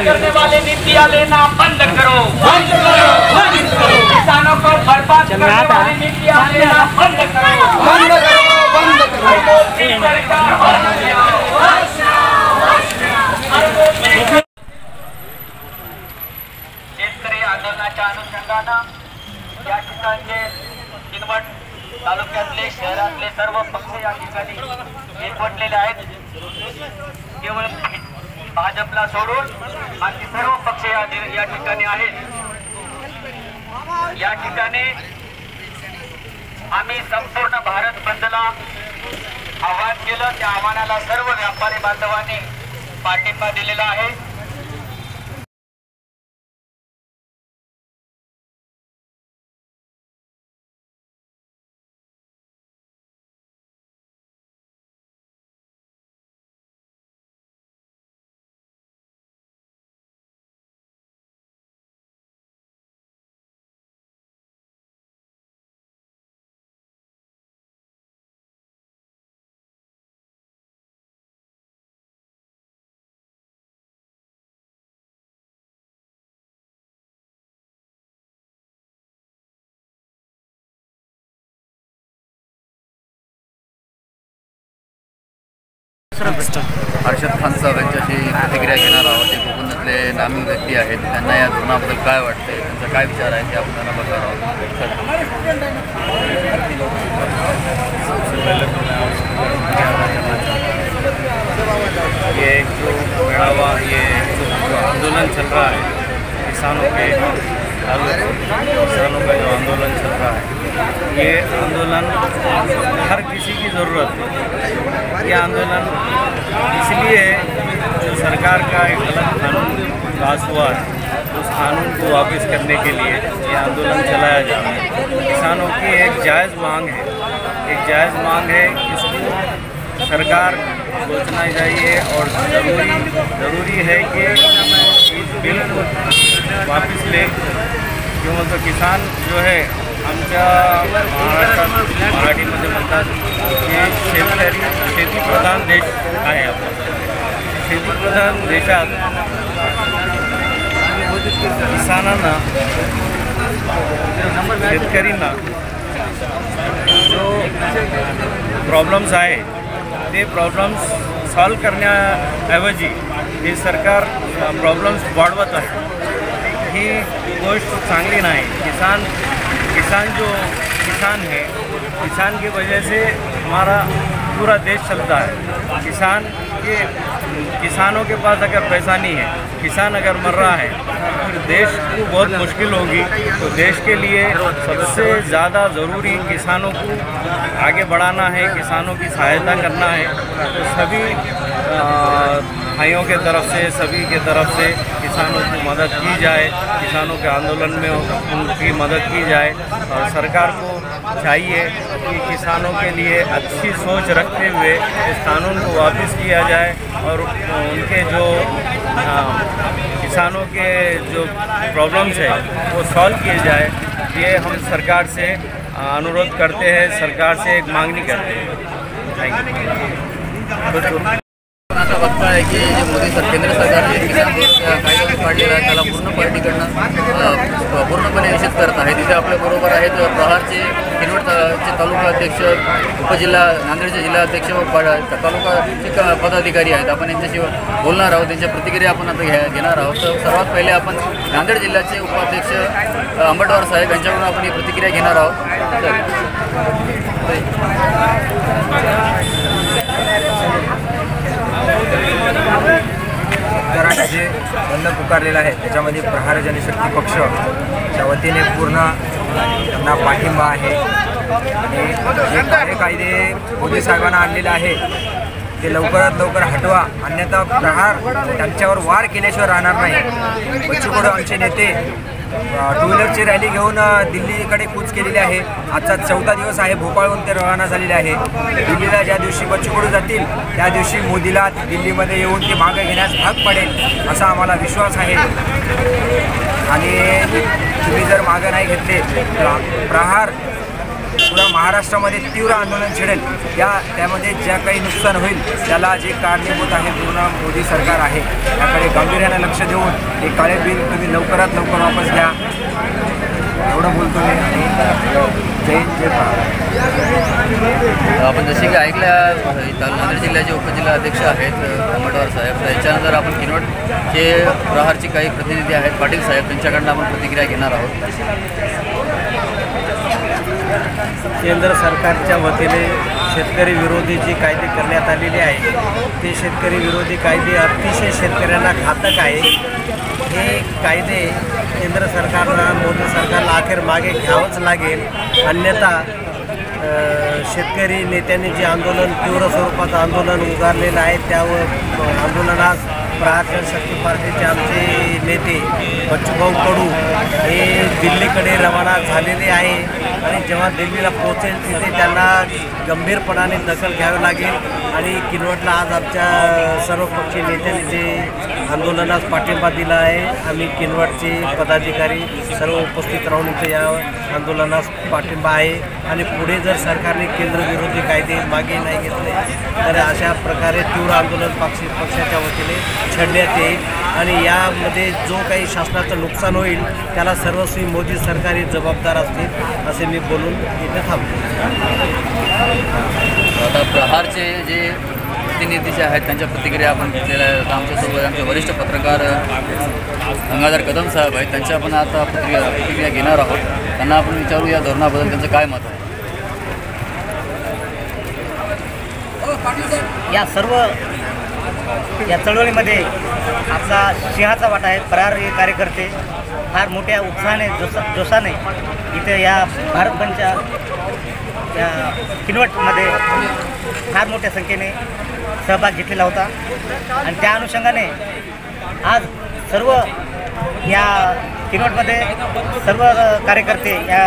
करने वाले नीतियाँ लेना बंद करो, किसानों को बर्बाद करने वाली नीतियाँ लेना बंद करो, शेतकरी आंदोलनाच्या अनुषंगानं या ठिकाणचे किनवट तालुक्यातले शहरातले सर्व पक्ष या ठिकाणी एकवटलेले आहेत। केवळ भाजपला सोडून बाकी सर्व पक्ष या ठिकाणी आहेत। या ठिकाणी आम्ही संपूर्ण भारत बंदला आवाहन केलं, त्या आव्हानाला सर्व व्यापारी बांधवांनी पाठिंबा दिलेला आहे। अर्शद खान साहेब यांच्याशी प्रतिक्रिया घेणार आहोत। ते कोकणातले नामी व्यक्ती आहेत, त्यांना या धोरणाबद्दल काय वाटते, त्यांचा काय विचार आहे ते आपण त्यांना बघणार आहोत। ये जो बढ़ावा, ये जो आंदोलन चल रहा है किसानों का जो आंदोलन चल रहा है, ये आंदोलन हर किसी की ज़रूरत है। ये आंदोलन इसलिए जो सरकार का एक गलत कानून पास हुआ है, उस कानून को वापस करने के लिए ये आंदोलन चलाया जा रहा है। किसानों की एक जायज़ मांग है, इसको सरकार सोचना चाहिए और ज़रूरी है कि इस बिल को वापस ले। क्यों तो किसान जो है आमच्या महाराष्ट्रात मराठीमध्ये म्हणतात की शेतीप्रधान देश आहे आपला। शेतीप्रधान देशात किसानांना, शेतकऱ्यांना जो प्रॉब्लेम्स आहे ते प्रॉब्लेम्स सॉल्व करण्याऐवजी हे सरकार प्रॉब्लेम्स वाढवत आहे। ही गोष्ट चांगली नाही। किसान है, किसान की वजह से हमारा पूरा देश चलता है। किसानों के पास अगर पैसा नहीं है, किसान अगर मर रहा है, फिर देश को बहुत मुश्किल होगी। तो देश के लिए सबसे ज़्यादा ज़रूरी किसानों को आगे बढ़ाना है, किसानों की सहायता करना है। तो सभी भाइयों के तरफ से, सभी के तरफ से किसानों को मदद की जाए, किसानों के आंदोलन में उनकी मदद की जाए। और सरकार को चाहिए कि किसानों के लिए अच्छी सोच रखते हुए इस कानून को वापस किया जाए और उनके जो किसानों के जो प्रॉब्लम्स है वो सॉल्व किए जाए। ये हम सरकार से अनुरोध करते हैं, सरकार से एक मांगनी करते हैं। Thank you. आता बघता आहे की जे मोदी केंद्र सरकारने किसान कायदा काढलेला आहे त्याला पूर्ण पार्टीकडनं पूर्णपणे निषेध करत आहे। तिथे आपल्याबरोबर आहेत प्रहारचे किनवटचे तालुका अध्यक्ष, उपजिल्हा नांदेडचे जिल्हा अध्यक्ष व तालुकाचे पदाधिकारी आहेत। आपण यांच्याशी बोलणार आहोत, त्यांच्या प्रतिक्रिया आपण आता घेणार आहोत। तर सर्वात पहिले आपण नांदेड जिल्ह्याचे उपाध्यक्ष अंबटवार साहेब यांच्याकडून आपण ही प्रतिक्रिया घेणार आहोत। शेतकऱ्यांनी जे बंद पुकारलेलं आहे त्याच्यामध्ये प्रहार जनशक्ती पक्षच्या वतीने पूर्ण त्यांना पाठिंबा आहे। आणि जे कायदे मोदी साहेबांना आणलेले आहे ते लवकरात लवकर हटवा, अन्यथा प्रहार त्यांच्यावर वार केल्याशिवाय राहणार नाही। बच्चू कडू आमचे नेते टू व्हीलरची रॅली घेऊन दिल्लीकडे कूच केलेली आहे। आजचा 4था दिवस आहे, भोपाळहून ते रवाना झालेले आहे। दिल्लीला ज्या दिवशी बच्चू कडू जातील त्या दिवशी मोदीला दिल्लीमध्ये येऊन ते मागे घेण्यास भाग पडेल असा आम्हाला विश्वास आहे। आणि तुम्ही जर मागे नाही घेतले तर प्रहार पुऱ्या महाराष्ट्रामध्ये तीव्र आंदोलन छेडेल. त्यामध्ये ज्या काही नुकसान होईल त्याला जे कारणीभूत आहे पूर्ण मोदी सरकार आहे. याकडे गांभीर्याने लक्ष देऊन हे काळे बिल तुम्ही लवकरात लवकर वापस घ्या एवढं बोलतो मी. आणि जय जय आपण जसे की ऐकल्या नांदेड जिल्ह्याचे उपजिल्हा अध्यक्ष आहेत कोमटवार साहेब, त्याच्यानंतर आपण किनवटचे प्रहारचे काही प्रतिनिधी आहेत पाटील साहेब, त्यांच्याकडनं आपण प्रतिक्रिया घेणार आहोत. केंद्र सरकारच्या वतीने शेतकरी विरोधी जे कायदे करण्यात आलेले आहे ते शेतकरी विरोधी कायदे अतिशय शेतकऱ्यांना घातक आहे. हे कायदे केंद्र सरकारला मोदी सरकारला अखेर मागे घ्यावंच लागेल. अन्यथा शेतकरी नेत्यांनी जे आंदोलन तीव्र स्वरूपाचं आंदोलन उभारलेलं आहे त्यावर आंदोलनास प्रहार जनशक्ती पार्टीचे आमचे नेते बच्चूभाऊ कडू हे दिल्लीकडे रवाना झालेले आहे. आणि जेव्हा दिल्लीला पोहोचेल तिथे त्यांना गंभीरपणाने दखल घ्यावी लागेल. आणि किनवटला आज आमच्या सर्वपक्षीय नेत्यांनी जे आंदोलनास पाठिंबा दिला आहे. आम्ही किनवटचे पदाधिकारी सर्व उपस्थित राहून इथे या आंदोलनास पाठिंबा आहे. आणि पुढे जर सरकारने केंद्रविरोधी कायदे मागे नाही घेतले तर अशा प्रकारे तीव्र आंदोलन पक्षाच्या वतीने छेडण्यात येईल. आणि यामध्ये जो काही शासनाचं नुकसान होईल त्याला सर्वस्वी मोदी सरकारी जबाबदार असतील असे मी बोलून इथे थांबतो. आता प्रहारचे जे प्रतिनिधी जे आहेत त्यांच्या प्रतिक्रिया आपण घेतलेल्या आहेत. आमच्यासोबत आमचे वरिष्ठ पत्रकार गंगाधर कदम साहेब आहेत, त्यांच्या आपण आता प्रतिक्रिया घेणार आहोत. त्यांना आपण विचारू या धोरणाबद्दल त्यांचं काय मत आहे. या चळवळीमध्ये आपला सिंहाचा वाटा आहे. प्रहार हे कार्यकर्ते फार मोठ्या उत्साहाने जोशाने इथे या भारत बंदच्या या किनवटमध्ये फार मोठ्या संख्येने सहभाग घेतलेला होता. आणि त्या अनुषंगाने आज सर्व या किनवटमध्ये सर्व कार्यकर्ते या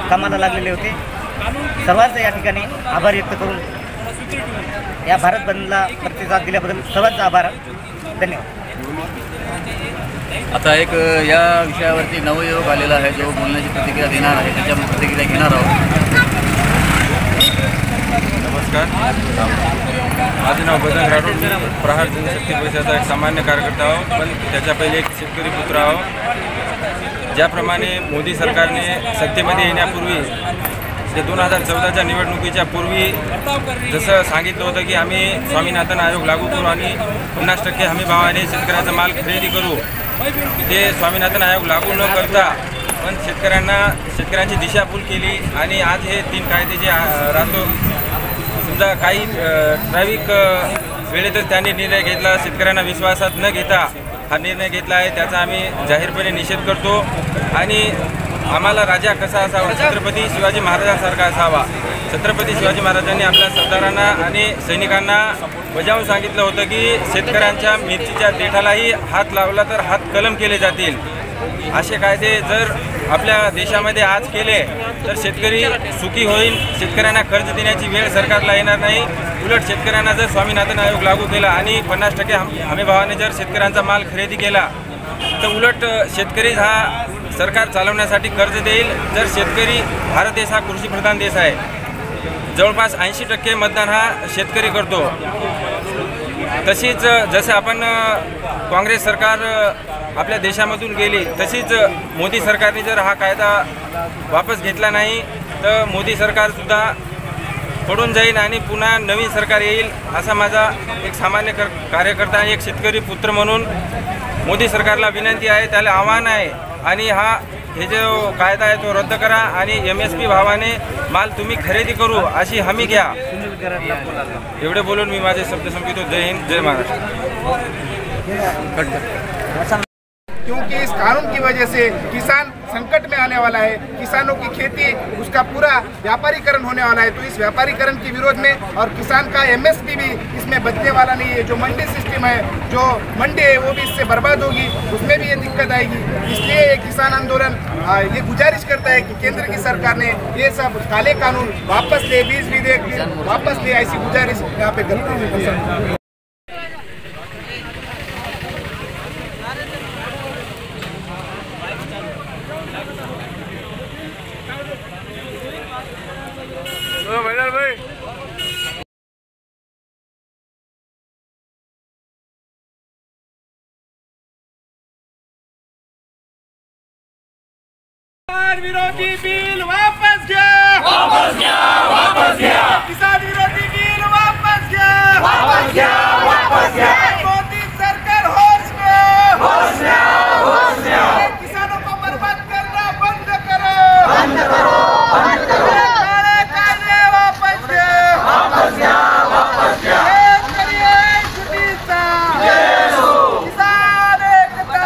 कामाला लागलेले होते. सर्वांचं या ठिकाणी आभार व्यक्त करून या भारत बंदला प्रतिसाद दिल्याबद्दल सर्वांचा आभार. धन्यवाद. आता एक या विषयावरती नवयुवक आलेला आहे जो बोलण्याची प्रतिक्रिया देणार आहे, त्याच्या आपण प्रतिक्रिया घेणार आहोत. नमस्कार, माझे नाव बजरंग राठोड. मी प्रहार जनशक्ती पक्षाचा एक सामान्य कार्यकर्ता आहो, पण त्याच्या पहिले एक शेतकरी पुत्र आहो. ज्याप्रमाणे मोदी सरकारने सत्तेमध्ये येण्यापूर्वी जे 2014च्या निवडणुकीच्या पूर्वी जसं सांगितलं होतं की आम्ही स्वामीनाथन आयोग लागू करू आणि 50% हमीभावाने शेतकऱ्याचा माल खरेदी करू, ते स्वामीनाथन आयोग लागू न करता पण शेतकऱ्यांची दिशाभूल केली. आणि आज हे 3 कायदे जे राहतो सुद्धा काही ठराविक वेळेतच त्यांनी निर्णय घेतला. शेतकऱ्यांना विश्वासात न घेता हा निर्णय घेतला आहे, त्याचा आम्ही जाहीरपणे निषेध करतो. आणि आम्हाला राजा कसा असावा, छत्रपती शिवाजी महाराजांसारखा असावा. छत्रपती शिवाजी महाराजांनी आपल्या सरदारांना आणि सैनिकांना बजावून सांगितलं होतं की शेतकऱ्यांच्या मिरचीच्या देठालाही हात लावला तर हात कलम केले जातील. असे कायदे जर आपल्या देशामध्ये आज केले तर शेतकरी सुखी होईल. शेतकऱ्यांना कर्ज देण्याची वेळ सरकारला येणार नाही. उलट शेतकऱ्यांना जर स्वामीनाथन आयोग लागू केला आणि 50% हमीभावाने जर शेतकऱ्यांचा माल खरेदी केला तर उलट शेतकरी हा सरकार चालवण्यासाठी कर्ज देईल. जर शेतकरी, भारत देश हा कृषीप्रधान देश आहे, जवळपास 80% मतदान हा शेतकरी करतो. तशीच जसं आपण काँग्रेस सरकार आपल्या देशामधून गेली तशीच मोदी सरकारने जर हा कायदा वापस घेतला नाही तर मोदी सरकारसुद्धा पडून जाईल आणि पुन्हा नवीन सरकार येईल असा माझा एक सामान्य कार्यकर्ता, एक शेतकरी पुत्र म्हणून मोदी सरकारला विनंती आहे, त्याला आव्हान आहे. आणि हे जो कायदा आहे तो रद्द करा आणि MSP भावाने माल तुम्ही खरेदी करू अशी हमी घ्या. एवढे बोलून मी माझे शब्द संपवितो. जय हिंद, जय महाराष्ट्र. क्योंकि इस कानून की वजह से किसान संकट में आने वाला है. किसानों की खेती उसका पूरा व्यापारीकरण होने वाला है. तो इस व्यापारीकरण के विरोध में और किसान का MSP भी इसमें बचने वाला नहीं है. जो मंडी सिस्टम है, जो मंडी है वो भी इससे बर्बाद होगी, उसमें भी ये दिक्कत आएगी. इसलिए ये किसान आंदोलन ये गुजारिश करता है कि केंद्र की सरकार ने ये सब काले कानून वापस ले, बीज विधेयक वापस ले, ऐसी गुजारिश यहाँ पे करते हैं. विरोधी बिल वापस घ्या, वापस घ्या, वापस घ्या, किसान विरोधी बिल वापस घ्या, वापस घ्या, वापस घ्या, मोदी सरकार होश में, होश में आओ, होश में आओ, किसानों को बर्बाद करना बंद करो, बंद करो, बंद करो, काले कायदे वापस घ्या, वापस घ्या, वापस घ्या, शेतकरी एकजुटीचा, किसान एकता,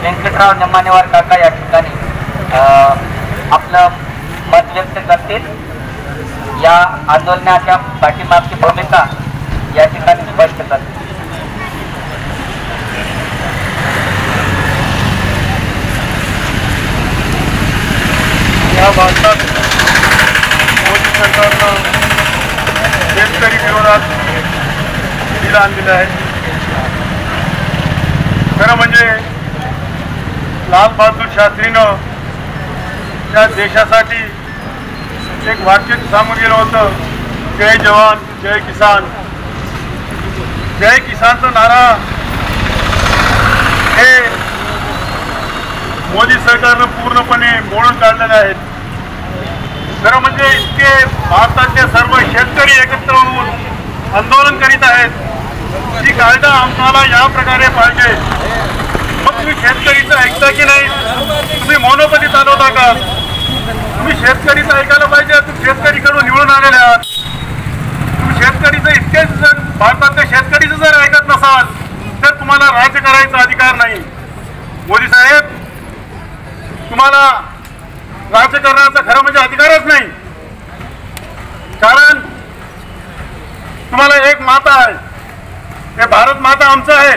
व्यंकटराव निम्मानेवार काका या ठिकाणी आपलं मत व्यक्त करतील. या आंदोलनाच्या पाठीमागची भूमिका या ठिकाणी स्पष्ट करतील. या भारतात मोदी सरकारनं शेतकरी विरोधात बिल आणलेलं आहे. खरं म्हणजे लाल बहादूर शास्त्रीनं त्या देशासाठी एक वाक्य सांगून गेलं होतं, जय जवान जय किसान. जय किसानचा नारा हे मोदी सरकारनं पूर्णपणे मोडून काढलेले आहेत. खरं म्हणजे इतके भारताचे सर्व शेतकरी एकत्र होऊन आंदोलन करीत आहेत की कायदा आम्हाला या प्रकारे पाहिजे. मग तुम्ही शेतकरीचं ऐकता की नाही? तुम्ही मोनोपली चालवता का? तुम्ही शेतकरीचं ऐकायला पाहिजे. तुम्ही शेतकरीकडून निवडून आलेले आहात. तुम्ही शेतकरीचं इतकेच जर भारतातल्या शेतकरीचं जर ऐकत नसाल तर तुम्हाला राज्य करायचा अधिकार नाही. मोदी साहेब, तुम्हाला राज्य करण्याचा खरं म्हणजे अधिकारच नाही. कारण तुम्हाला एक माता आहे, हे भारत माता आमचं आहे.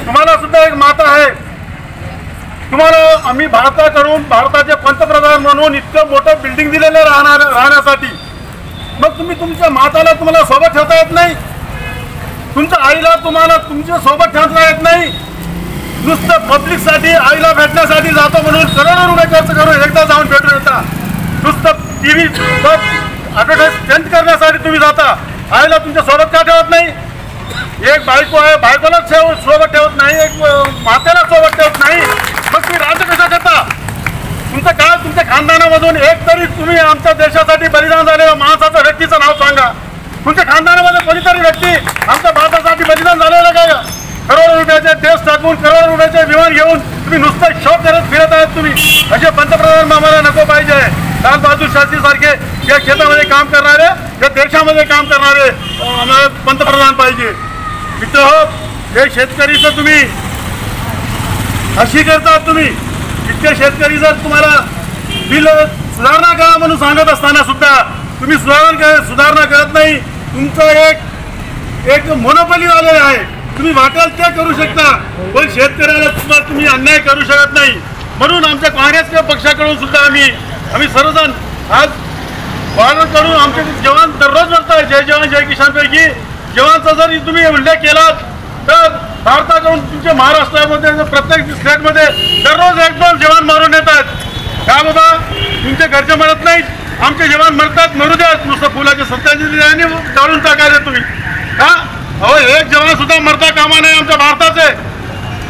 तुम्हाला सुद्धा एक माता आहे. तुम्हाला आम्ही भारताकडून भारताचे पंतप्रधान म्हणून इतकं मोठं बिल्डिंग दिलेलं राहण्यासाठी. मग तुम्ही तुमच्या माताला तुम्हाला सोबत ठेवता येत नाही? तुमच्या आईला तुम्हाला तुमच्या सोबत ठेवता येत नाही? नुसतं पब्लिकसाठी आईला भेटण्यासाठी जातो म्हणून करोडो रुपये खर्च करून एकदा जाऊन भेटून येता. नुसतं TV ॲडव्हर्टाईज चेंज करण्यासाठी तुम्ही जाता. आईला तुमच्या सोबत का ठेवत नाही? एक बायको आहे, बायकोला सोबत ठेवत नाही, एक मातेला सोबत ठेवत नाही. मग तुम्ही राज्य कशा करता? तुमचं काय तुमच्या खानदानामधून एक तरी तुम्ही आमच्या देशासाठी बलिदान झालेल्या माणसाचं व्यक्तीचं नाव सांगा. तुमच्या खानदानामध्ये कोणीतरी व्यक्ती आमच्या भारतासाठी बलिदान झालेलं काय? करोडो रुपयाचे देश टाकून करोडो रुपयाचे विमान घेऊन तुम्ही नुसतं शो करत फिरत आहात. तुम्ही असे पंतप्रधान आम्हाला नको पाहिजे. लाल बहादूर शास्त्री सारखे या क्षेत्रामध्ये काम करणारे, या देशामध्ये काम करणारे आम्हाला पंतप्रधान पाहिजे. मित्र हो, हे शेतकरीचं तुम्ही अशी करतात. तुम्ही इतके शेतकरी जर तुम्हाला बिल सुधारणा करा म्हणून सांगत असताना सुद्धा तुम्ही सुधारणा करत नाही. तुमचं एक मोनोपली झालेलं आहे. तुम्ही वाटेल ते करू शकता, पण शेतकऱ्याला सुद्धा तुम्ही अन्याय करू शकत नाही. म्हणून आमच्या काँग्रेसच्या पक्षाकडून सुद्धा आम्ही सर्वजण आज भारतकडून आमचे जवान दररोज म्हणताय जय जवान जय किसानपैकी जवानचा जर तुम्ही उल्लेख केलात तर भारताकडून तुमच्या महाराष्ट्रामध्ये प्रत्येक स्टेटमध्ये दररोज 1-2 जवान मारून येतात. का बाबा? तुमचे घरचे मरत नाहीत, आमचे जवान मरतात, मरू द्या. नुसतं फुलाच्या सत्याने काढून टाकायचे तुम्ही का? अहो, एक जवान सुद्धा मरता कामा नाही आमच्या भारताचे.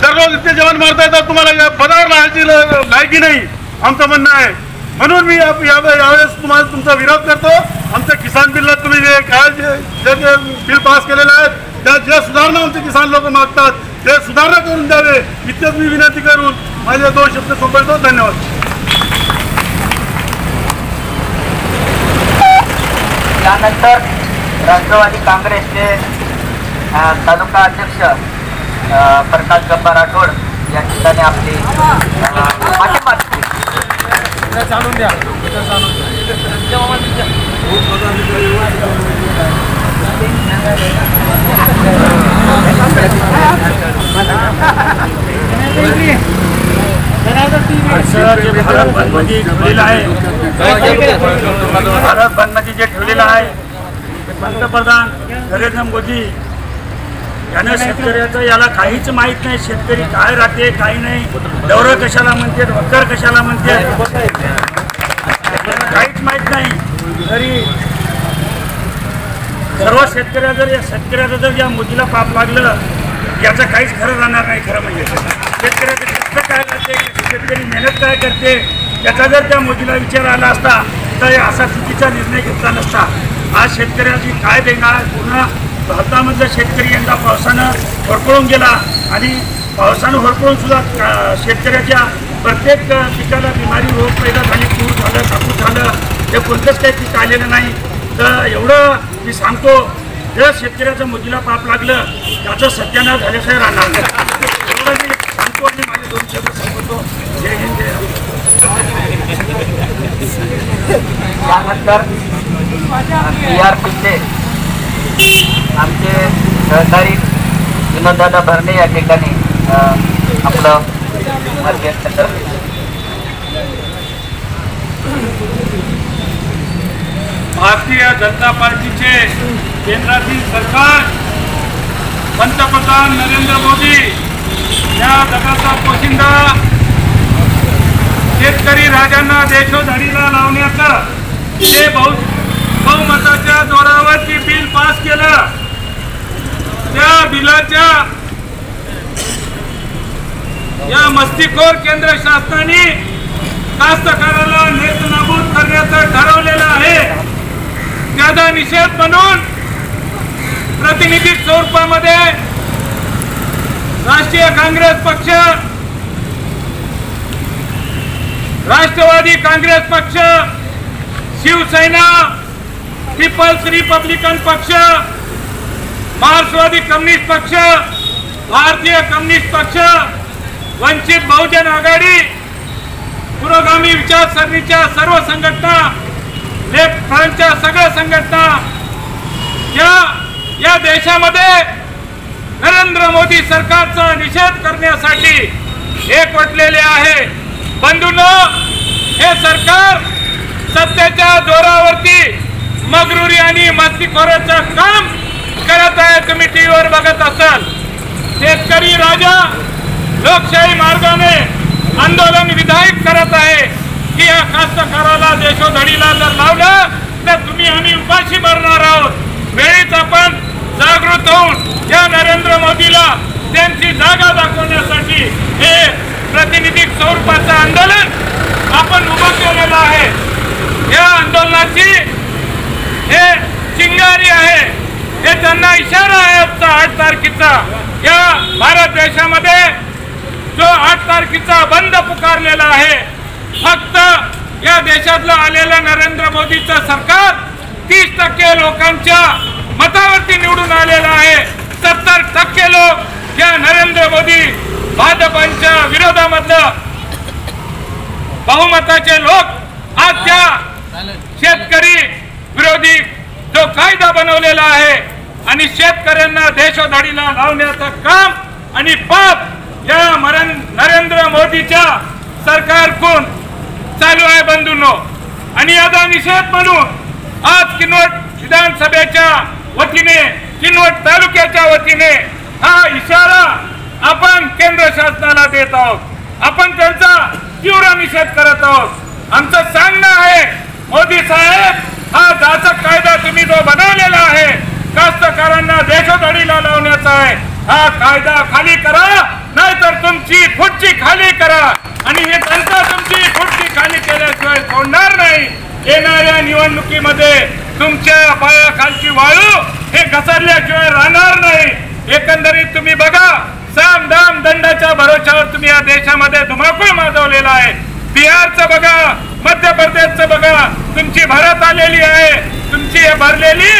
दररोज इतके जवान मरता येतात, तुम्हाला पदावर राहायची लायकी नाही आमचं म्हणणं आहे. म्हणून मी यावेळेस तुम्हाला तुमचा विरोध करतो. आमच्या किसान बिलला तुम्ही जे बिल पास केलेलं आहे त्या जे सुधारणा आमचे किसान लोक मागतात ते सुधारणा करून द्यावे इतकेच मी विनंती करून माझे 2 शब्द संपवतो. धन्यवाद. त्यानंतर राष्ट्रवादी काँग्रेसचे तालुका अध्यक्ष प्रकाश गप्पा राठोड या ठिकाणी आपली पाठिंबा चालून द्या. भारत बंदमध्ये ठेवलेलं आहे, भारत बंदमध्ये जे ठेवलेलं आहे पंतप्रधान नरेंद्र मोदी यानं शेतकऱ्याचं याला काहीच माहीत नाही. शेतकरी काय राहते काही नाही, दौरं कशाला म्हणते, वक्कर कशाला म्हणते काहीच माहीत नाही. तरी सर्व शेतकऱ्याचं जर या मोदीला पाप लागलं याचं काहीच खरं राहणार नाही. खरं म्हणजे शेतकऱ्याचं कष्ट काय करते, शेतकरी मेहनत काय करते याचा जर त्या मोदीला विचार आला असता तर असा चुकीचा निर्णय घेतला नसता. आज शेतकऱ्याची काय देणार, पूर्ण भारतामधला शेतकरी यंदा पावसानं होरपळून गेला आणि पावसानं होरपळून सुद्धा शेतकऱ्याच्या प्रत्येक पिकाला बिमारी रोग पैदा झाली, तूर झालं, कापूस झालं, हे कोणतंच काही पीक आलेलं नाही. तर एवढं मी सांगतो, जर शेतकऱ्याचं मोदीला पाप लागलं त्याचं सत्यानाश झाल्याशिवाय राहणार नाही. एवढं मी सांगतो आणि माझे 2 शब्द संपवतो. जय हिंद, जय त्यानंतर TRPचे आमचे सहकारी विनोददादा भरणे या ठिकाणी आपलं मार्गदर्शन करतात. भारतीय जनता पार्टीचे केंद्रातील सरकार, पंतप्रधान नरेंद्र मोदी या जगाचा पोशिंदा शेतकरी राजांना देशोधडीला लावण्याचं ते बहुमताच्या जोरावरती बिल पास केलं. त्या बिलाच्या या मस्तीखोर केंद्र शासनाने कास्तकाराला नेस्तनाबूत करण्याचं ठरवलेलं आहे. त्याचा निषेध म्हणून प्रातिनिधिक स्वरूपामध्ये राष्ट्रीय काँग्रेस पक्ष, राष्ट्रवादी काँग्रेस पक्ष, शिवसेना, पीपल्स रिपब्लिकन पक्ष, मार्क्सवादी कम्युनिस्ट पक्ष, भारतीय कम्युनिस्ट पक्ष, वंचित बहुजन आघाडी, पुरोगामी विचारसरणीच्या सर्व संघटना, लेफ्ट फ्रंटच्या सगळ्या संघटना या देशामध्ये नरेंद्र मोदी सरकारचा निषेध करण्यासाठी एकवटलेले आहे. बंधूंनो, हे सरकार सत्तेच्या जोरावरती मगरुरी आणि मस्तीखोराचं काम करत आहे. तुम्ही टीव्हीवर बघत असाल. शेतकरी राजा लोकशाही मार्गाने आंदोलन विधायक करत आहे की या कास्तकाराला देशोधडीला जर लावलं तर तुम्ही आम्ही उपाशी मरणार आहोत. वेळीच आपण जागृत होऊन या नरेंद्र मोदीला त्यांची जागा दाखवण्यासाठी हे प्रातिनिधिक स्वरूपाचं आंदोलन आपण उभं केलेलं आहे. या आंदोलनाची हे चिंगारी आहे, हे त्यांना इशारा आहे. आजचा 8 तारखेचा या भारत देशामध्ये जो 8 तारखेचा बंद पुकारलेला आहे, फक्त या देशातलं आलेलं नरेंद्र मोदीचं सरकार 30% लोकांच्या मतावरती निवडून आलेलं आहे. 70% लोक या नरेंद्र मोदी भाजपांच्या विरोधामधलं बहुमताचे लोक आज त्या शेतकरी विरोधी जो कायदा बनवलेला आहे आणि शेतकऱ्यांना देशोधडीला लावण्याचं काम आणि पाप या नरेंद्र मोदीच्या सरकारकडून चालू आहे बंधूंनो. आणि याचा निषेध म्हणून आज किनवट विधानसभेच्या वतीने, किनवट तालुक्याच्या वतीने हा इशारा आपण केंद्र शासनाला देत आहोत. आपण त्यांचा तीव्र निषेध करत आहोत. आमचं सांगणं आहे, मोदी साहेब, हा जाचक कायदा तुम्ही जो बनवलेला आहे कास्तकारांना देशोधडीला लावण्याचा आहे, हा कायदा खाली करा, नाहीतर तुमची खुर्ची खाली करा. आणि हे जनता तुमची खुर्ची खाली केल्याशिवाय सोडणार नाही. येणाऱ्या निवडणुकीमध्ये तुमच्या पायाखालची वाळू हे घसरल्याशिवाय राहणार नाही. एकंदरीत तुम्ही बघा, साम दाम दंडाच्या भरोशावर तुम्ही या देशामध्ये धुमाकूळ माजवलेला आहे. बिहारचं बघा, मध्य प्रदेशचं बघा, तुमची भरत आलेली आहे. तुमची भरलेली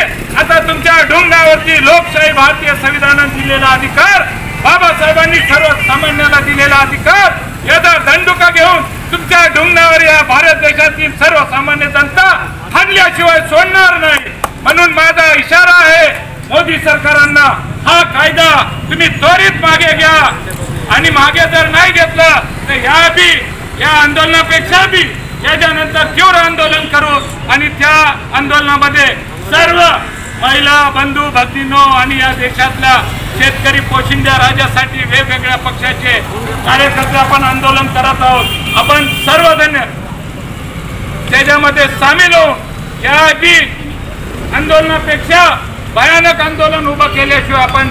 आता तुमच्या ढुंगावरती लोकशाही भारतीय संविधानाने दिलेला अधिकार, बाबासाहेबांनी सर्वसामान्याला दिलेला अधिकार, याचा दंडुका घेऊन तुमच्या ढुंगावर या भारत देशातील सर्वसामान्य जनता हाणल्याशिवाय सोडणार नाही. म्हणून माझा इशारा आहे मोदी सरकारांना, हा कायदा तुम्ही त्वरित मागे घ्या. आणि मागे जर नाही घेतलं तर या आंदोलनापेक्षा बी याच्यानंतर तीव्र आंदोलन करू. आणि त्या आंदोलनामध्ये सर्व महिला बंधू भगिनींनो आणि या देशातल्या शेतकरी पोशिंद्या राज्यासाठी वेगवेगळ्या पक्षाचे कार्यकर्ते आपण आंदोलन करत आहोत. आपण सर्वजण त्याच्यामध्ये सामील होऊन या आंदोलनापेक्षा भयानक आंदोलन उभं केल्याशिवाय आपण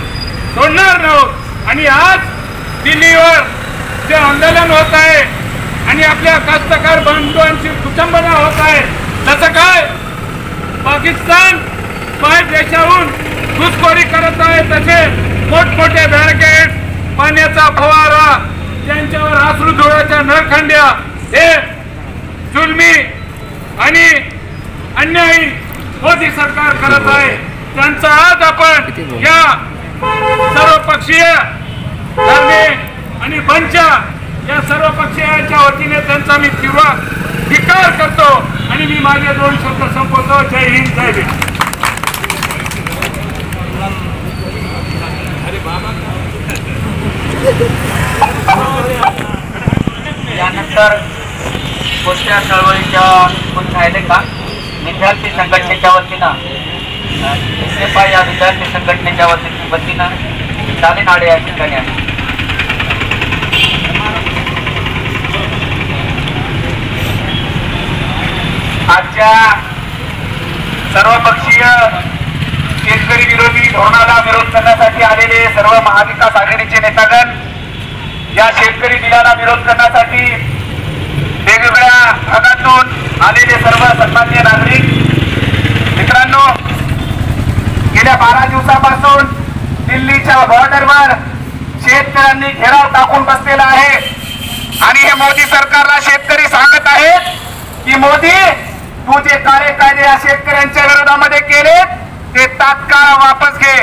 सोडणार नाहोत। आणि आज दिल्लीवर जे आंदोलन होत आहे आणि आपल्या कास्तकार बांधवांची कुटुंबना होत आहे, तसं काय पाकिस्तान बाहेर देशाहून घुसखोरी करत आहे, तसे मोठमोठे बॅरिकेड, पाण्याचा फवारा, त्यांच्यावर अश्रू धुळ्याच्या नळखंड्या, हे जुलमी आणि अन्यायी मोदी सरकार करत आहे। त्यांचा आज आपण या सर्वपक्षीय आणि पंचा या सर्व पक्षीयांच्या वतीने त्यांचा मी तीव्र धिक्कार करतो आणि मी माझे 2 शब्द संपवतो। जय हिंद, जय भीम। यानंतर कोणत्या चळवळीच्या कोण राहिले का विद्यार्थी संघटनेच्या वतीनं या विद्यार्थी संघटनेच्या वतीनं तालेनाडे या ठिकाणी आहे। आजच्या सर्वपक्षीय शेतकरी विरोधी धोरणाला विरोध करण्यासाठी आलेले सर्व महाविकास आघाडीचे नेतागण, या शेतकरी बिलाला विरोध करण्यासाठी वेगवेगळ्या भागातून आलेले सर्व सन्माननीय नागरिक मित्रांनो, गेल्या 12 दिवसापासून दिल्लीच्या बॉर्डरवर शेतकऱ्यांनी घेराव टाकून बसलेला आहे आणि हे मोदी सरकारला शेतकरी सांगत आहेत की मोदी, तू जे काळे कायदे या शेतकऱ्यांच्या विरोधामध्ये केले ते तात्काळ वापस घे।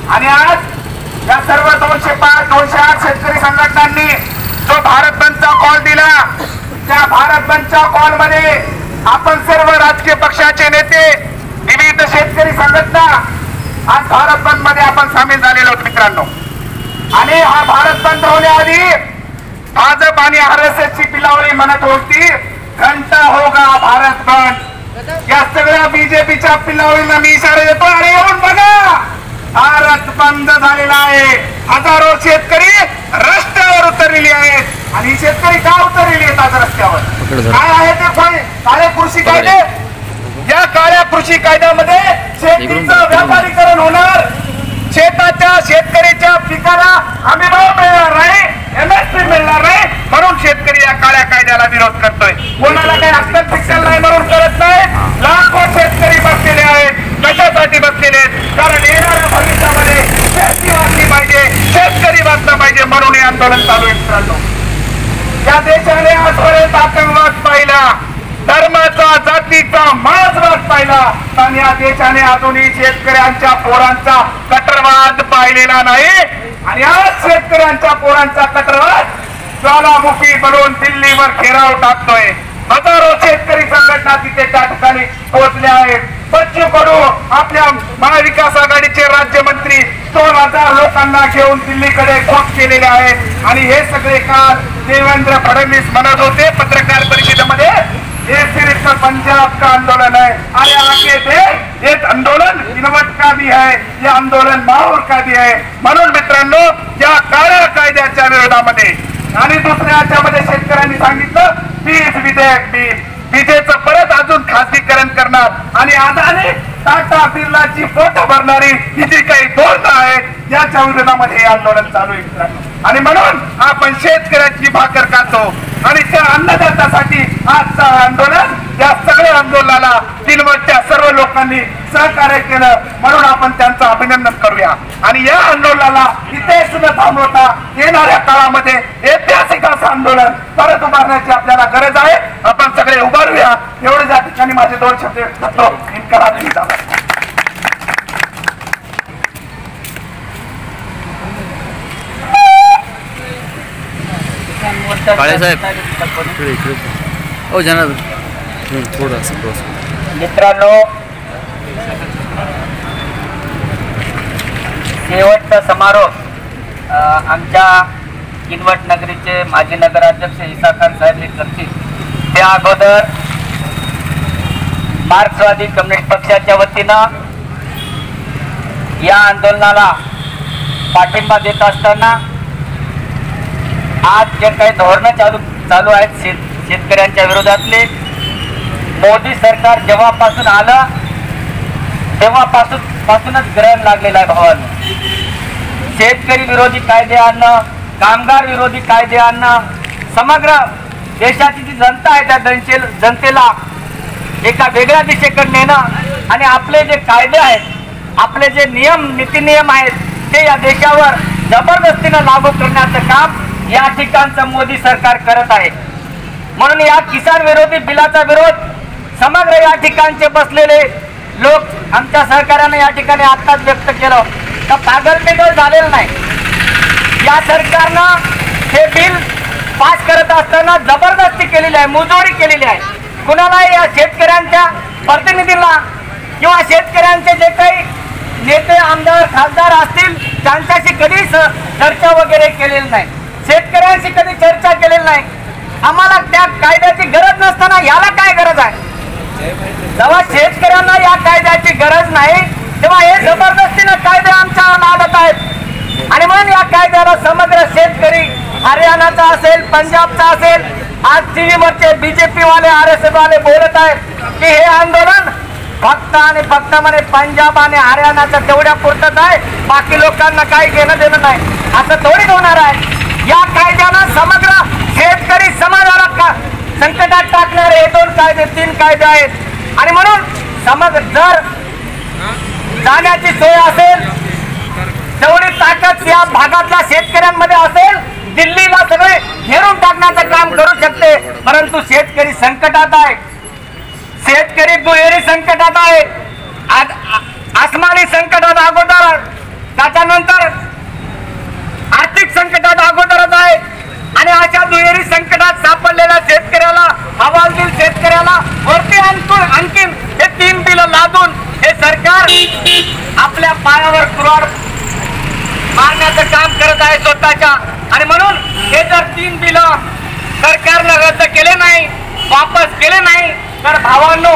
आणि आज या सर्व 205, 208 शेतकरी संघटनांनी जो भारत बंदचा कॉल दिला, त्या भारत बंदच्या कॉल मध्ये आपण सर्व राजकीय पक्षाचे नेते, विविध शेतकरी संघटना आज भारत बंद मध्ये आपण सामील झालेलो आहोत मित्रांनो। आणि हा भारत बंद होण्याआधी भाजप आणि RSS ची पिलावरी म्हणत होती घंटा होगा भारत बंद। या सगळ्या बीजेपीच्या पिलावरींना मी इशारा देतो, अरे येऊन बघा, भारत बंद झालेला आहे। हजारो शेतकरी रस्त्यावर उतरलेले आहेत आणि शेतकरी का उतरलेले आहेत आज रस्त्यावर? काय आहे ते काळे कृषी कायदे? या काळ्या कृषी कायद्यामध्ये शेतीचं व्यापारीकरण होणार, शेतकऱ्याच्या पिकाला हमी भाव मिळणार नाही, MSP मिळणार नाही, म्हणून शेतकरी या काळ्या कायद्याला विरोध करतोय। कोणाला काही हस्तक पिकल नाही म्हणून करत नाही। लाखो शेतकरी बसलेले आहेत, कशासाठी बसलेले आहेत? कारण येणाऱ्या भविष्यामध्ये शेती वाचली पाहिजे, शेतकरी वाचला पाहिजे, म्हणून हे आंदोलन चालू आहे मित्रांनो। या देशाने आजपर्यंत आतंकवाद पाहिला, धर्माचा, जातीचा माजवाद पाहिला, आणि या देशाने अजूनही शेतकऱ्यांच्या पोरांचा कट्टरवाद पाहिलेला नाही। आणि आज शेतकऱ्यांच्या पोरांचा कट्टरवाद ज्वालामुखी बनवून दिल्लीवर घेराव टाकतोय। हजारो शेतकरी संघटना तिथे त्या ठिकाणी पोहोचल्या आहेत। बच्चू कडू आपल्या महाविकास आघाडीचे राज्यमंत्री 16,000 लोकांना घेऊन दिल्लीकडे कूच केलेले आहेत। आणि हे सगळे काल देवेंद्र फडणवीस म्हणत होते पत्रकार परिषदेमध्ये, ये सिर्फ पंजाब का आंदोलन है, अरे आगे देख, ये आंदोलन किनवट का भी है, ये आंदोलन माहौर का भी है। म्हणून मित्रांनो, या काळ्या कायद्याच्या विरोधामध्ये आणि दुसऱ्या याच्यामध्ये शेतकऱ्यांनी सांगितलं वीज विधेयक, विजेचं परत अजून खासगीकरण करणार आणि अदानी, टाटा, बिर्लाची पोट भरणारी ही जी काही धोरणं आहेत याच्या विरोधामध्ये हे आंदोलन चालू आहे मित्रांनो। आणि म्हणून आपण शेतकऱ्यांची भाकर खातो आणि त्या अन्नदात्यासाठी आजचं आंदोलन, या सगळ्या आंदोलनाला दिनवटच्या सर्व लोकांनी सहकार्य केलं, म्हणून आपण त्यांचं अभिनंदन करूया। आणि या आंदोलनाला इथेच न थांबवता येणाऱ्या काळामध्ये ऐतिहासिक असं आंदोलन परत उभारण्याची आपल्याला गरज आहे। आपण सगळे उभारूया, एवढे या ठिकाणी माझे 2 शब्द करतो। इनकलाब जिंदाबाद। काळे साहेब मित्रांनो, शेवटचा समारोप आमच्या किनवट नगरीचे माजी नगराध्यक्ष ईसा खान साहेब हे करतील। त्या अगोदर मार्क्सवादी कम्युनिस्ट पक्षाच्या वतीनं या आंदोलनाला पाठिंबा देत असताना आज जे काही धोरणं चालू आहेत शेतकऱ्यांच्या विरोधातले, मोदी सरकार जेव्हापासून आलं तेव्हापासूनच ग्रहण लागलेलं आहे भावांनो. शेतकरी विरोधी कायदे आणणं, कामगार विरोधी कायदे आणणं, समग्र देशाची जी जनता आहे त्या जनतेला एका वेगळ्या दिशेकडे नेणं आणि आपले जे कायदे आहेत, आपले जे नीतिनियम आहेत ते या देशावर जबरदस्तीनं लागू करण्याचं काम या ठिकाणचं मोदी सरकार करत आहे. म्हणून या किसान विरोधी बिलाचा विरोध समग्र या ठिकाणचे बसलेले लोक आमच्या सहकार्याने या ठिकाणी आत्ताच व्यक्त केलं. तर पागलपण झालेलं नाही. या सरकारनं हे बिल पास करत असताना जबरदस्ती केलेली आहे, मुजोरी केलेली आहे. कुणालाही या शेतकऱ्यांच्या प्रतिनिधींना किंवा शेतकऱ्यांचे जे काही नेते आमदार खासदार असतील त्यांच्याशी कधी चर्चा वगैरे केलेली नाही, शेतकऱ्यांशी कधी चर्चा केलेली नाही. आम्हाला त्या कायद्याची गरज नसताना याला काय गरज आहे? जेव्हा शेतकऱ्यांना या कायद्याची गरज नाही तेव्हा हे जबरदस्तीनं कायदे आमच्या लादत आहेत. आणि म्हणून या कायद्याला समग्र शेतकरी हरियाणाचा असेल, पंजाबचा असेल, आज टीव्हीवरचे बीजेपी वाले RSS वाले बोलत आहेत की हे आंदोलन फक्त आणि फक्त म्हणे पंजाब आणि हरियाणाचं तेवढ्या पुरतच आहे, बाकी लोकांना काही घेणं देणं नाही. असं थोडीच होणार आहे. या कायद्यानं समग्र शेतकरी समाजाला संकटात टाकणारे हे 2 कायदे 3 कायदे आहेत. आणि म्हणून समग्र जर जाण्याची सोय असेल तेवढी ताकद या भागातल्या शेतकऱ्यांमध्ये असेल, दिल्लीला सगळे घेरून टाकण्याचं काम करू शकते. परंतु शेतकरी संकटात आहे, शेतकरी दुहेरी संकटात आहे. आसमानी संकटात अगोदर, त्याच्यानंतर आर्थिक संकटात अगोदरच आहे. आणि अशा दुहेरी संकटात सापडलेल्या शेतकऱ्याला, हवालदिल शेतकऱ्याला वरती आणखीन हे 3 बिलं लादून हे सरकार आपल्या पायावर कुऱ्हाड मारण्याचं काम करत आहे स्वतःच्या. आणि म्हणून हे जर 3 बिलं सरकारनं रद्द केले नाही, वापस केले नाही तर भावांनो,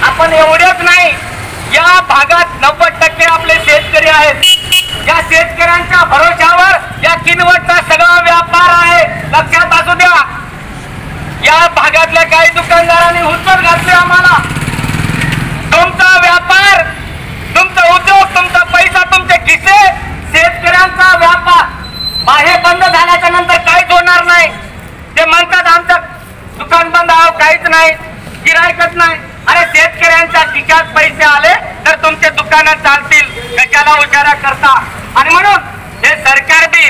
आपण एवढेच नाही, या भागात 90% आपले शेतकरी आहेत. या शेतकऱ्यांच्या भरोशावर या किनवटचा सगळा व्यापार आहे. लक्षात असू द्या. या भागातल्या काही दुकानदारांनी हुसर घातली आम्हाला. तुमचा व्यापार, तुमचा उद्योग, तुमचा पैसा, तुमचे खिसे, शेतकऱ्यांचा व्यापार बाहेर बंद झाल्याच्या नंतर काहीच होणार नाही. ते म्हणतात आमचं दुकान बंद आहे, काहीच नाही, गिरायकच नाही. अरे शेतकऱ्यांच्या खिशात पैसे आले तर तुमचे दुकानं चालतील, कशाला उशारा करता? आणि म्हणून हे सरकार बी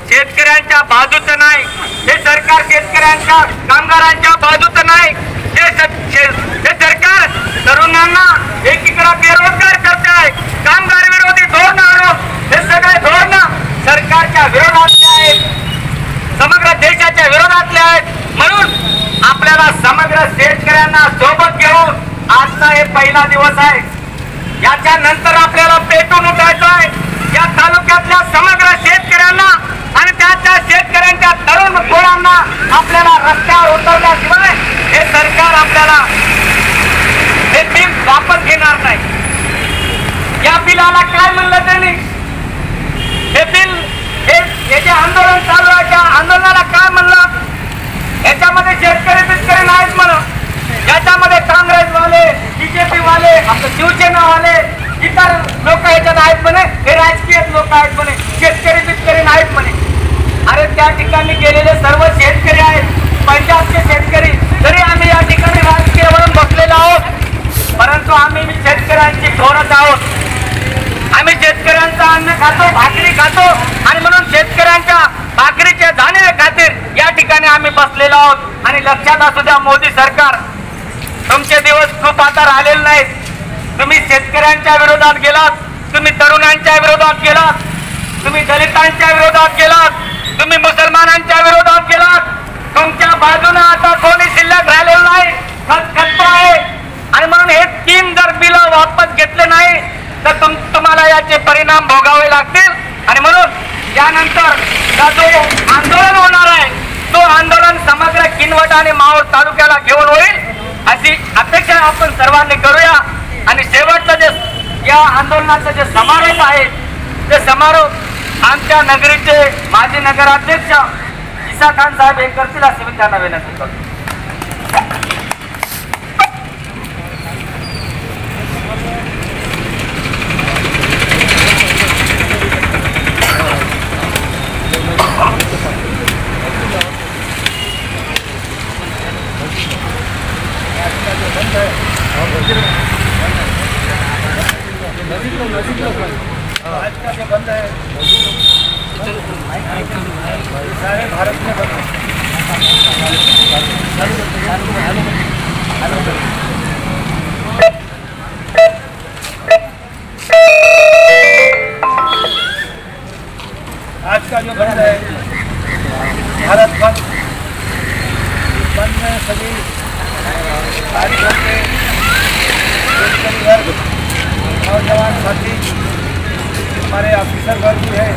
शेतकऱ्यांच्या बाजूचं नाही, हे सरकार शेतकऱ्यांच्या कामगारांच्या बाजूचं नाही. हे सरकार तरुणांना एकीकडे बेरोजगार करते आहे, कामगार विरोधी धोरण आणून हे सगळे धोरण सरकारच्या विरोधातले आहेत, समग्र देशाच्या विरोधातले आहेत. म्हणून आपल्याला समग्र शेतकऱ्यांना सोबत घेऊन आजचा हे पहिला दिवस आहे. याच्या नंतर आपल्याला पेटून उठायचं आहे. या तालुक्यातल्या समग्र शेतकऱ्यांना आणि त्याच्या शेतकऱ्यांच्या तरुण पोरांना आपल्याला रस्त्यावर उतरल्याशिवाय हे सरकार आपल्याला हे बिल वापस घेणार नाही. या बिलाला काय म्हणलं त्यांनी? हे बिल, हे जे आंदोलन चालू आहे त्या आंदोलनाला काय म्हणलं? याच्यामध्ये शेतकरी बितकरी नाहीत म्हणून, याच्यामध्ये काँग्रेसवाले, BJP वाले, आपले शिवसेनावाले, इतर लोक याच्यात आहेत म्हणे, हे राजकीय लोक आहेत म्हणे, शेतकरी बितकरी नाहीत म्हणे. अरे त्या ठिकाणी गेलेले सर्व शेतकरी आहेत, पंजाबचे शेतकरी. तरी आम्ही या ठिकाणी राजकीय वळून बसलेलो आहोत, परंतु आम्ही शेतकऱ्यांची ढोरच आहोत. आम्ही शेतकऱ्यांचं अन्न खातो, भाकरी खातो आणि म्हणून शेतकऱ्यांच्या भाकरीच्या जाणे खातीर या ठिकाणी आम्ही बसलेलो आहोत. आणि लक्षात असू द्या, मोदी सरकार, तुमचे दिवस खूप आता राहिलेले नाहीत. तुम्ही शेतकऱ्यांच्या विरोधात गेलात, तुम्ही तरुणांच्या विरोधात गेलात, तुम्ही दलितांच्या विरोधात गेलात, तुम्ही मुसलमानांच्या विरोधात गेलात. तुमच्या बाजूने आता कोणी शिल्लक राहिलेलं नाही, खतखत आहे. आणि म्हणून हे 3 जर बिलं वापस घेतले नाही तर तुम्हाला याचे परिणाम भोगावे लागतील. आणि म्हणून यानंतर जो आंदोलन होणार आहे तो आंदोलन समग्र किनवट आणि माहूर तालुक्याला घेऊन होईल अशी अपेक्षा आपण सर्वांनी करूया. आणि शेवटचं जे या आंदोलनाचं जे समारोप आहे ते समारोप आमच्या नगरीचे माजी नगराध्यक्ष ईसा खान साहेब हे करतील अशी मी त्यांना विनंती करतो. सभी कार्यक्रम में शेतकरी वर्ग, नौजवान साथी, हमारे ऑफिसर वर्ग भी है,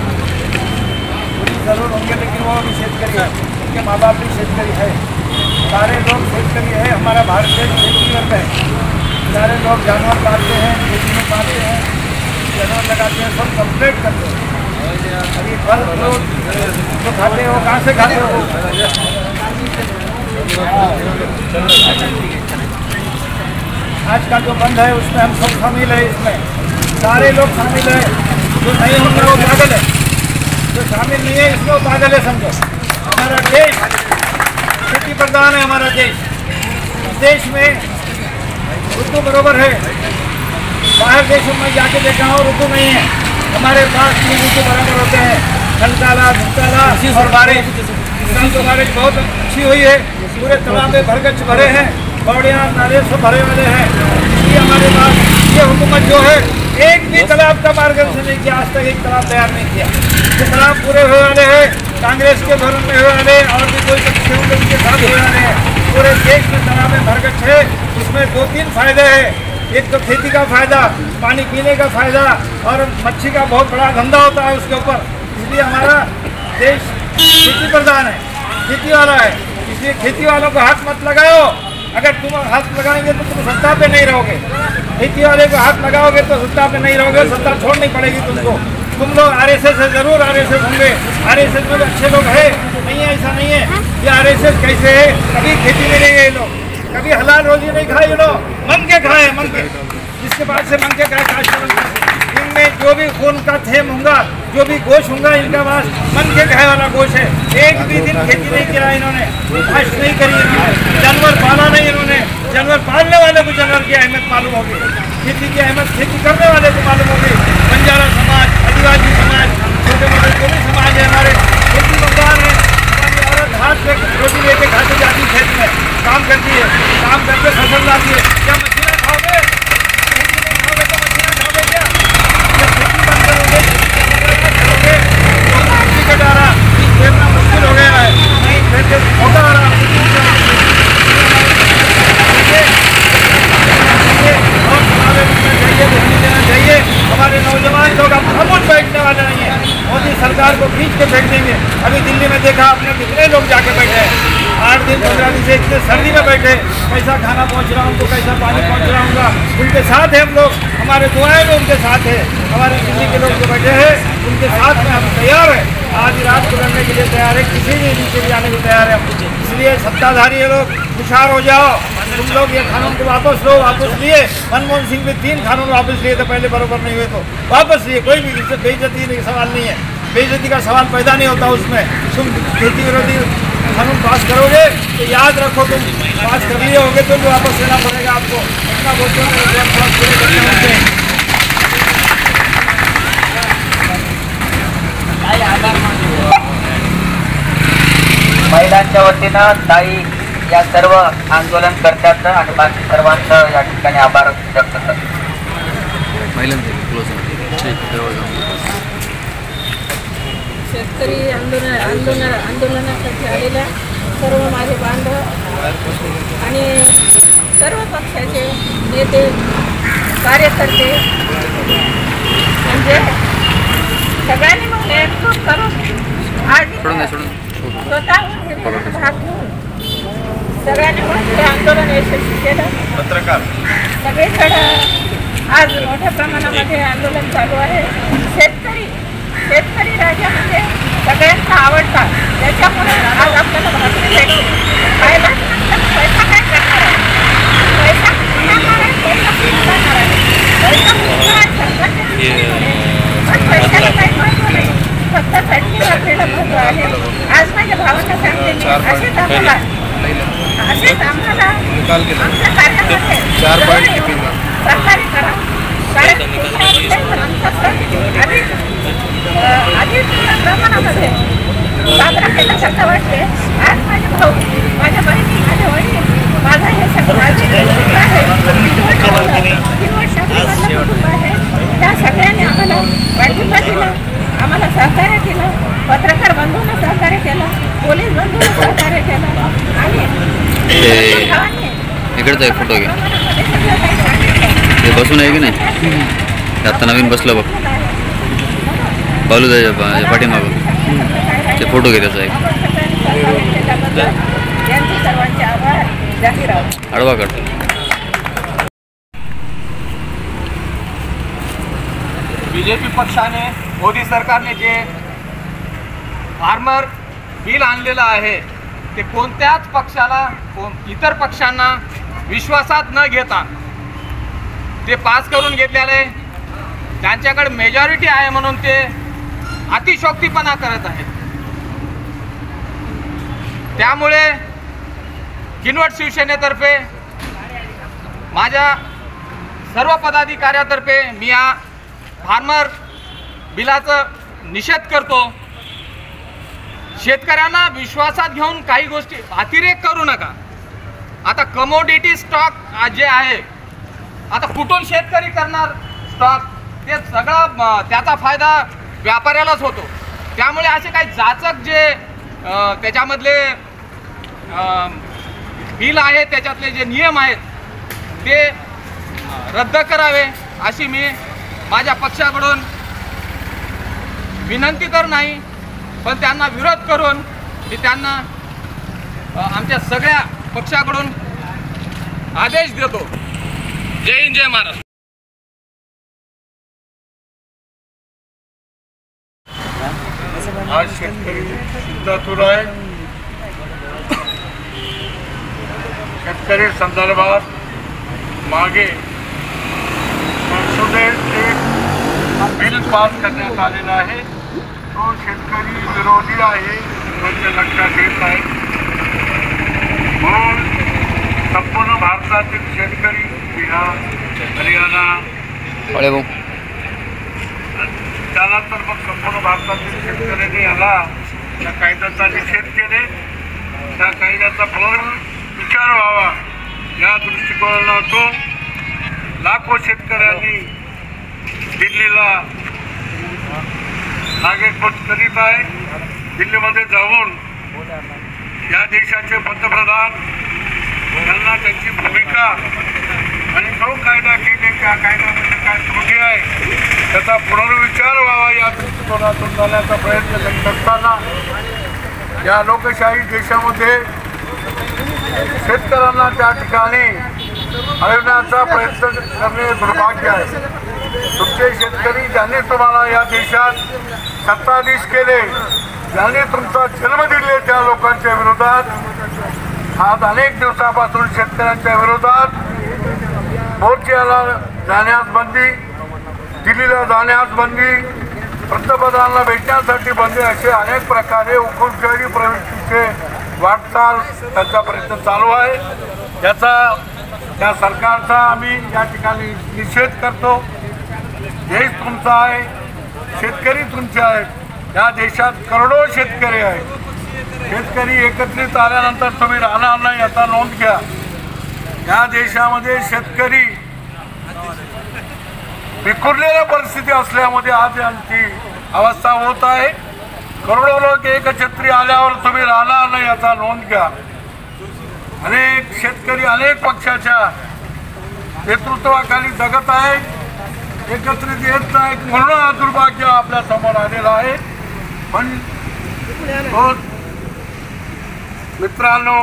पुलिस जरूर होंगे लेकिन वो भी शेतकरी है, उनके माँ बाप भी शेतकरी है, सारे लोग शेतकरी है। हमारा भारत देश खेती वर्ग है, सारे लोग जानवर पालते हैं, खेती में पालते हैं, जानवर लगाते हैं, सब कंप्लीट करते हैं। अभी फल फ्रूट जो खाते हो कहाँ से खाते हो? आज का जो बंद है उसमें हम सब शामिल है, इसमें सारे लोग शामिल है। जो नहीं होंगे वो पागल है, जो शामिल नहीं है इसमें वो पागल है, समझो। हमारा देश खेती प्रधान है, हमारा देश में ऋतु बरोबर है। बाहर देशों में जाके देखा हो ऋतु नहीं है, हमारे पास 3 ऋतु बराबर होते हैं, ठंडाला, धूपताला और बारिश। किसान तो बारिश बहुत अच्छी हुई है, पूरे तालाब में भरगच भरे हैं, बौड़ियाँ नाले सब भरे वाले हैं। इसलिए हमारे पास ये हुकूमत जो है एक भी तालाब का मार्गदर्शन नहीं किया, आज तक एक तालाब तैयार नहीं किया। जो तालाब पूरे हुए वाले हैं कांग्रेस के धर्म में हुए वाले और भी कोई पक्षी होंगे उनके साथ हुए वाले हैं। पूरे देश में तालाब में भरगच है, उसमें 2-3 फायदे हैं। एक तो खेती का फायदा, पानी पीने का फायदा और मच्छी का बहुत बड़ा धंधा होता है उसके ऊपर। इसलिए हमारा देश खेती प्रधान है, खेती वाला है। इसलिए खेती वालों को हाथ मत लगाओ, अगर तुम हाथ लगाएंगे तो तुम सत्ता पे नहीं रहोगे। खेती वाले को हाथ लगाओगे तो सत्ता पे नहीं रहोगे, सत्ता छोड़नी पड़ेगी तुमको। तुम लोग आरएसएस है, जरूर आरएसएस होंगे, आरएसएस में अच्छे लोग हैं, नहीं है ऐसा नहीं है। ये आरएसएस कैसे है, कभी खेती में नहीं गए लोग, कभी हलाल रोजी नहीं खाए ये लोग, मन के खाए, मन के, जिसके बाद से मन के खाए। इनमें जो भी खून का थेम होगा, जो भी गोश्त होगा, इनका पास मन के खाए वाला गोश्त है। एक भी दिन खेती नहीं किया इन्होंने, कष्ट नहीं करी इन्होंने, जानवर पाला नहीं इन्होंने। जानवर पालने वाले को जानवर की अहमियत मालूम होगी, खेती की अहमियत खेती करने वाले को मालूम होगी। बंजारा समाज, आदिवासी समाज, छोटे मोटे जो भी समाज है हमारे, खेती मकान है। हमारी औरत हाथ से रोटी लेके खाते जाती है, खेत में काम करती है, काम करके फसल लाती है। क्या मछलियाँ खाओगे? खेती नहीं खाओगे तो मछलियाँ खाओगे क्या? जब खेती बंद करोगे करोगे तो मछली का डारा फेरना मुश्किल हो गया है, नहीं फेरते होगा आ रहा और हमारे चाहिए, ध्यान देना चाहिए। हमारे नौजवान लोग अब खामोश बैठने वाले नहीं है, मोदी सरकार को खींच के फेंक देंगे। अभी दिल्ली में देखा आपने कितने लोग जाके बैठे हैं, 8 दिन 15 दिन से इतने सर्दी में बैठे, कैसा खाना पहुंच रहा उनको, कैसा पानी पहुंच रहा होगा, उनके साथ है हम लोग, हमारे दुआएं में उनके साथ है। हमारे दिल्ली के लोग जो बैठे हैं उनके साथ में हम तैयार है, आज रात को लड़ने के लिए तैयार है, किसी भी नीचे भी आने को तैयार है। इसलिए सत्ताधारी लोग हुशार हो जाओ, तुम लोग ये कानून को वापस लो। वापस लिए, मनमोहन सिंह भी 3 कानून वापस लिए थे, पहले बरोबर नहीं हुए तो वापस लिए। कोई भी बेइज्जती नहीं, सवाल नहीं है, बेइज्जती का सवाल पैदा नहीं होता उसमें। तुम खेती विरोधी कानून पास करोगे तो याद रखो, तुम पास कर लिए होगे तो वापस लेना पड़ेगा आपको। इतना बोलते हैं महिलांच्या वतीनं ताई या सर्व आंदोलनकर्त्यांचं आणि बाकी सर्वांचं या ठिकाणी आभार व्यक्त करतात। शेतकरी आंदोलनासाठी आलेल्या सर्व माझे बांधव आणि सर्व पक्षाचे नेते कार्यकर्ते म्हणजे सगळ्यांनी मग एकजूट करून आज स्वतःहून भाग घेऊन सगळ्यांनी मग हे आंदोलन यशस्वी केलं। पत्रकार सगळीकडं आज मोठ्या प्रमाणामध्ये आंदोलन चालू आहे। शेतकरी राजा म्हणजे सगळ्यांचा आवडता, त्याच्यामुळे आज आपल्याला भाकरी भेटते खायला। पैसा काय करणार आहे, पैसा करणार आहे, पैसा करणार आहे, पैसा पण पैशाला काही महत्व नाही, फक्त साठी आपल्याला महत्व आहे। आज माझ्या भावांना सांगते मी, असेच आम्हाला आमच्या कार्यामध्ये सहकार्य करा, कारण आमचा सण अधिक प्रमाणामध्ये साजरा केल्यासारखं वाटते। आज माझे भाऊ, माझ्या बहिणी, माझे वडील, माझा हे सगळं आहे, कुटुंब आहे, त्या सगळ्यांनी आम्हाला पाठिंबा दिला, आम्हाला सहकार्य केलं, पत्रकार बंधूंना सहकार्य केलं, पोलीस बंधूंना सहकार्य केलं आणि इकडचा एक फोटो घे. ते बसून आहे की नाही, ते आत्ता नवीन बसलं बघ बालू त्याच्या पाठीमागं, ते फोटो घे त्याचा एक. आडवा काढ. बीजेपी पक्षाने, मोदी सरकारने जे फार्मर बिल आणलेलं आहे ते कोणत्याच पक्षाला, इतर पक्षांना विश्वासात न घेता ते पास करून घेतलेले. त्यांच्याकडे मेजॉरिटी आहे म्हणून ते अतिशयोक्तीपणा करत आहेत. त्यामुळे किनवट शिवसेनेतर्फे, माझ्या सर्व पदाधिकाऱ्यातर्फे मी या फार्मर बिलाचा निषेध करतो. शेतकऱ्यांना विश्वासात घेऊन काही गोष्टी अतिरेक करू नका. आता कमोडिटी स्टॉक जे आहे, आता कुठून शेतकरी करणार स्टॉक, ते सगळा त्याचा फायदा व्यापाऱ्यालाच होतो. त्यामुळे असे काही जाचक जे त्याच्यामधले बिल आहे, त्याच्यातले जे नियम आहेत ते रद्द करावे अशी मी माझ्या पक्षाकडून विनंती तर नाही, पण त्यांना विरोध करून मी त्यांना आमच्या सगळ्या पक्षाकडून आदेश देतो. जय हिंद, जय महाराष्ट्र. आज शेतकरी युद्धातूर आहे. शेतकरी संदर्भात मागे संसदेत एक बिल पास करण्यात आलेला आहे. तो शेतकरी विरोधी आहे, म्हणजे लक्षात येत आहे. म्हणून संपूर्ण भारतातील शेतकरी, बिहार, हरियाणा, त्यानंतर मग संपूर्ण भारतातील शेतकऱ्यांनी याला त्या कायद्याचा निषेध केले. त्या कायद्याचा पुनर्विचार व्हावा या दृष्टिकोनातून लाखो शेतकऱ्यांनी दिल्लीला नागेपोट करीत आहे. दिल्लीमध्ये जाऊन या देशाचे पंतप्रधान यांना त्यांची भूमिका आणि जो कायदा केले त्या कायद्यामध्ये काय त्रुटी आहे त्याचा पुनर्विचार व्हावा या दृष्टिकोनातून जाण्याचा प्रयत्न करीत असताना या लोकशाही देशामध्ये शेतकऱ्यांना त्या ठिकाणी हलवण्याचा प्रयत्न करणे दुर्भाग्य आहे. तुमचे शेतकरी ज्यांनी तुम्हाला या देशात सत्ताधीश केले, ज्यांनी तुमचा जन्म दिले, त्या लोकांच्या विरोधात आज अनेक दिवसापासून शेतकऱ्यांच्या विरोधात मोर्चाला जाण्यास बंदी, दिल्लीला जाण्यास बंदी, पंतप्रधानांना भेटण्यासाठी बंदी, असे अनेक प्रकारे हुकुमशाही प्रवृत्तीचे वाटचाल त्यांचा प्रयत्न चालू आहे. याचा त्या सरकारचा आम्ही या ठिकाणी निषेध करतो. देश तुमचा आहे, शेतकरी तुमचे आहेत. या देशात करोडो शेतकरी आहेत. शेतकरी एकत्रित आल्यानंतर तुम्ही राहणार नाही याचा नोंद घ्या. या देशामध्ये शेतकरी विखुरलेल्या परिस्थिती असल्यामुळे आज यांची अवस्था होत आहे. करोडो लोक एकछत्री आल्यावर तुम्ही राहणार नाही याचा नोंद घ्या. अनेक शेतकरी अनेक पक्षाच्या नेतृत्वाखाली जगत आहेत, एकत्रित येत नाहीत, म्हणून हा दुर्भाग्य आपल्या समोर आलेला आहे. पण मित्रांनो,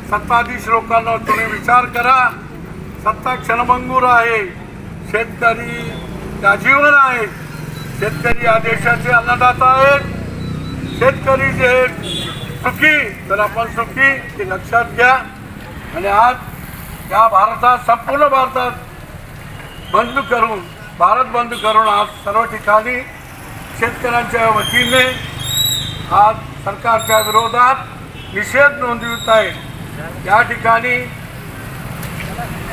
सत्ताधीश लोकांना तुम्ही विचार करा. सत्ता क्षणभंगूर आहे, शेतकरी त्या जीवन आहे. शेतकरी या देशाचे अन्नदाता आहेत. शेतकरी जे सुखी तर आपण सुखी ते लक्षात घ्या. आणि आज या भारतात, संपूर्ण भारतात भारत बंद करून आज सर्व ठिकाणी शेतकऱ्यांच्या वतीने आज सरकारच्या विरोधात निषेध नोंदवित आहे. या ठिकाणी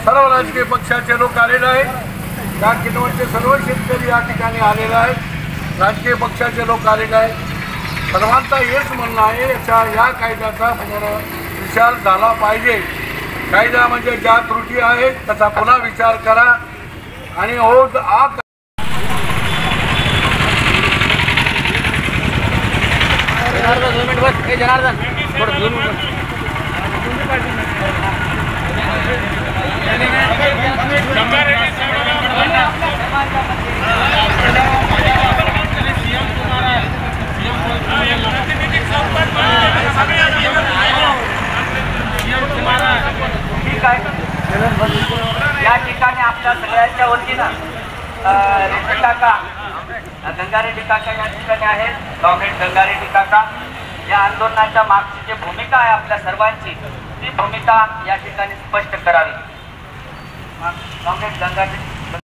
सर्व राजकीय पक्षाचे लोक आलेले आहेत. या किनवटचे सर्व शेतकरी या ठिकाणी आलेले आहेत. राजकीय पक्षाचे लोक आलेले आहेत. सर्वांचा हेच म्हणणं आहे, या कायद्याचा पुनर्विचार झाला पाहिजे. कायदा म्हणजे ज्या त्रुटी आहेत त्याचा पुन्हा विचार करा. आणि जनार्दन आपल्या सगळ्यांच्या वतीनं रेड्डी काका, गंगारेड्डी काका या ठिकाणी आहेत. कॉम्रेड गंगारेड्डी काका या आंदोलनाच्या मागची जी भूमिका आहे आपल्या सर्वांची, ती भूमिका या ठिकाणी स्पष्ट करावी. कॉम्रेड गंगारेड्डी